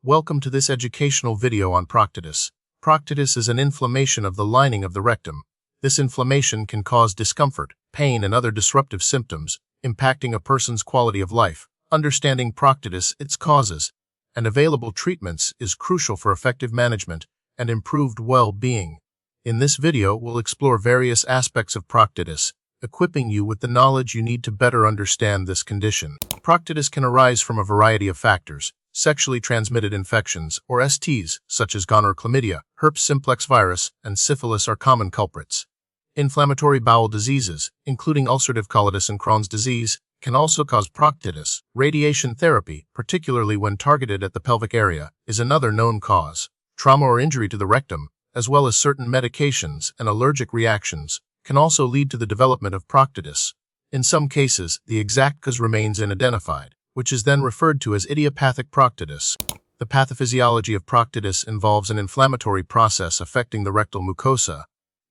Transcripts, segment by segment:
Welcome to this educational video on proctitis. Proctitis is an inflammation of the lining of the rectum. This inflammation can cause discomfort, pain, and other disruptive symptoms, impacting a person's quality of life. Understanding proctitis, its causes, and available treatments is crucial for effective management and improved well-being. In this video, we'll explore various aspects of proctitis, equipping you with the knowledge you need to better understand this condition. Proctitis can arise from a variety of factors. Sexually transmitted infections, or STs, such as gonorrhea, chlamydia, herpes simplex virus, and syphilis are common culprits. Inflammatory bowel diseases, including ulcerative colitis and Crohn's disease, can also cause proctitis. Radiation therapy, particularly when targeted at the pelvic area, is another known cause. Trauma or injury to the rectum, as well as certain medications and allergic reactions, can also lead to the development of proctitis. In some cases, the exact cause remains unidentified, which is then referred to as idiopathic proctitis. The pathophysiology of proctitis involves an inflammatory process affecting the rectal mucosa.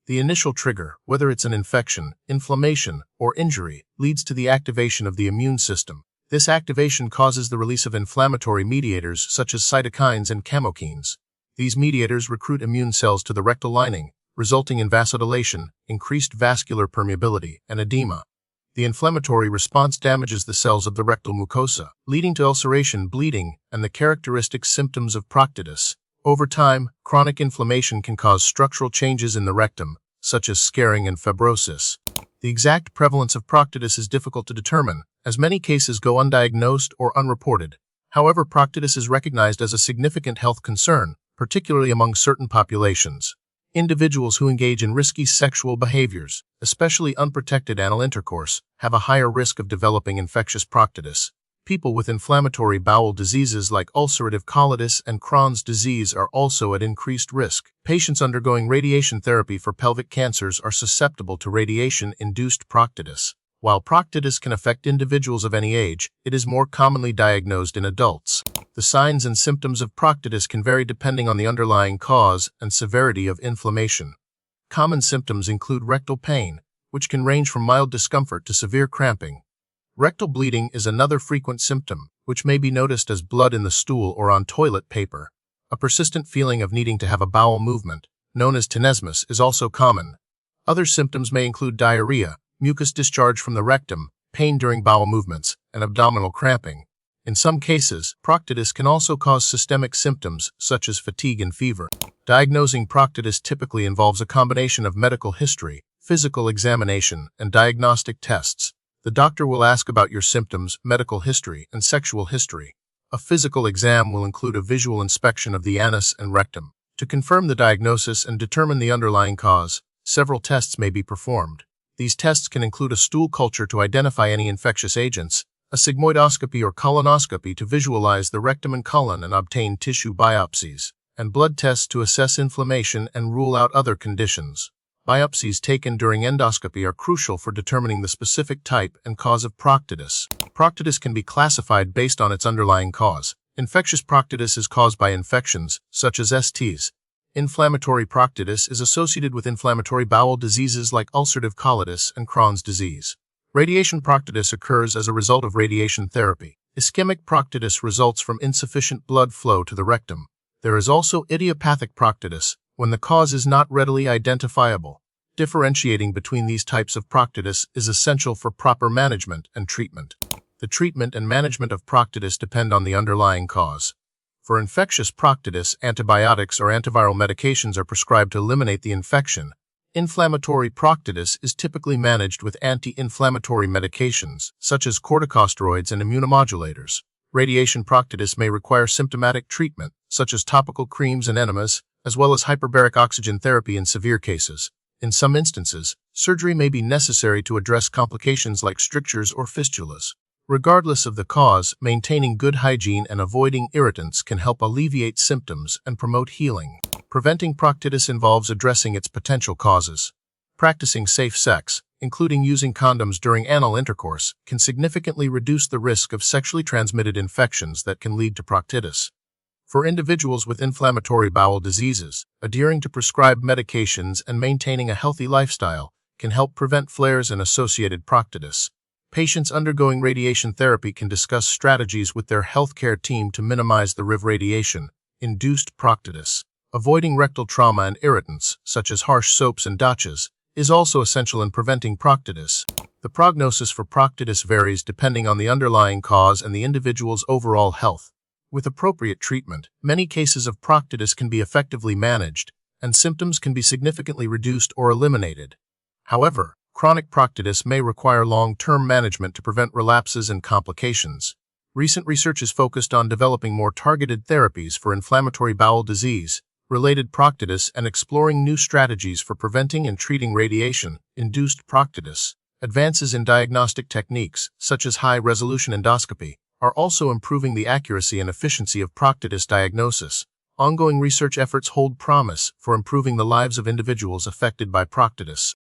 The initial trigger, whether it's an infection, inflammation, or injury, leads to the activation of the immune system. This activation causes the release of inflammatory mediators such as cytokines and chemokines. These mediators recruit immune cells to the rectal lining, resulting in vasodilation, increased vascular permeability, and edema. The inflammatory response damages the cells of the rectal mucosa, leading to ulceration, bleeding, and the characteristic symptoms of proctitis. Over time, chronic inflammation can cause structural changes in the rectum, such as scarring and fibrosis. The exact prevalence of proctitis is difficult to determine, as many cases go undiagnosed or unreported. However, proctitis is recognized as a significant health concern, particularly among certain populations. Individuals who engage in risky sexual behaviors, especially unprotected anal intercourse, have a higher risk of developing infectious proctitis. People with inflammatory bowel diseases like ulcerative colitis and Crohn's disease are also at increased risk. Patients undergoing radiation therapy for pelvic cancers are susceptible to radiation-induced proctitis. While proctitis can affect individuals of any age, it is more commonly diagnosed in adults. The signs and symptoms of proctitis can vary depending on the underlying cause and severity of inflammation. Common symptoms include rectal pain, which can range from mild discomfort to severe cramping. Rectal bleeding is another frequent symptom, which may be noticed as blood in the stool or on toilet paper. A persistent feeling of needing to have a bowel movement, known as tenesmus, is also common. Other symptoms may include diarrhea, mucus discharge from the rectum, pain during bowel movements, and abdominal cramping. In some cases, proctitis can also cause systemic symptoms such as fatigue and fever. Diagnosing proctitis typically involves a combination of medical history, physical examination, and diagnostic tests. The doctor will ask about your symptoms, medical history, and sexual history. A physical exam will include a visual inspection of the anus and rectum. To confirm the diagnosis and determine the underlying cause, several tests may be performed. These tests can include a stool culture to identify any infectious agents, a sigmoidoscopy or colonoscopy to visualize the rectum and colon and obtain tissue biopsies, and blood tests to assess inflammation and rule out other conditions. Biopsies taken during endoscopy are crucial for determining the specific type and cause of proctitis. Proctitis can be classified based on its underlying cause. Infectious proctitis is caused by infections, such as STs. Inflammatory proctitis is associated with inflammatory bowel diseases like ulcerative colitis and Crohn's disease. Radiation proctitis occurs as a result of radiation therapy. Ischemic proctitis results from insufficient blood flow to the rectum. There is also idiopathic proctitis, when the cause is not readily identifiable. Differentiating between these types of proctitis is essential for proper management and treatment. The treatment and management of proctitis depend on the underlying cause. For infectious proctitis, antibiotics or antiviral medications are prescribed to eliminate the infection. Inflammatory proctitis is typically managed with anti-inflammatory medications, such as corticosteroids and immunomodulators. Radiation proctitis may require symptomatic treatment, such as topical creams and enemas, as well as hyperbaric oxygen therapy in severe cases. In some instances, surgery may be necessary to address complications like strictures or fistulas. Regardless of the cause, maintaining good hygiene and avoiding irritants can help alleviate symptoms and promote healing. Preventing proctitis involves addressing its potential causes. Practicing safe sex, including using condoms during anal intercourse, can significantly reduce the risk of sexually transmitted infections that can lead to proctitis. For individuals with inflammatory bowel diseases, adhering to prescribed medications and maintaining a healthy lifestyle can help prevent flares and associated proctitis. Patients undergoing radiation therapy can discuss strategies with their healthcare team to minimize the radiation-induced proctitis. Avoiding rectal trauma and irritants, such as harsh soaps and douches, is also essential in preventing proctitis. The prognosis for proctitis varies depending on the underlying cause and the individual's overall health. With appropriate treatment, many cases of proctitis can be effectively managed, and symptoms can be significantly reduced or eliminated. However, chronic proctitis may require long-term management to prevent relapses and complications. Recent research is focused on developing more targeted therapies for inflammatory bowel disease, related proctitis, and exploring new strategies for preventing and treating radiation-induced proctitis. Advances in diagnostic techniques, such as high-resolution endoscopy, are also improving the accuracy and efficiency of proctitis diagnosis. Ongoing research efforts hold promise for improving the lives of individuals affected by proctitis.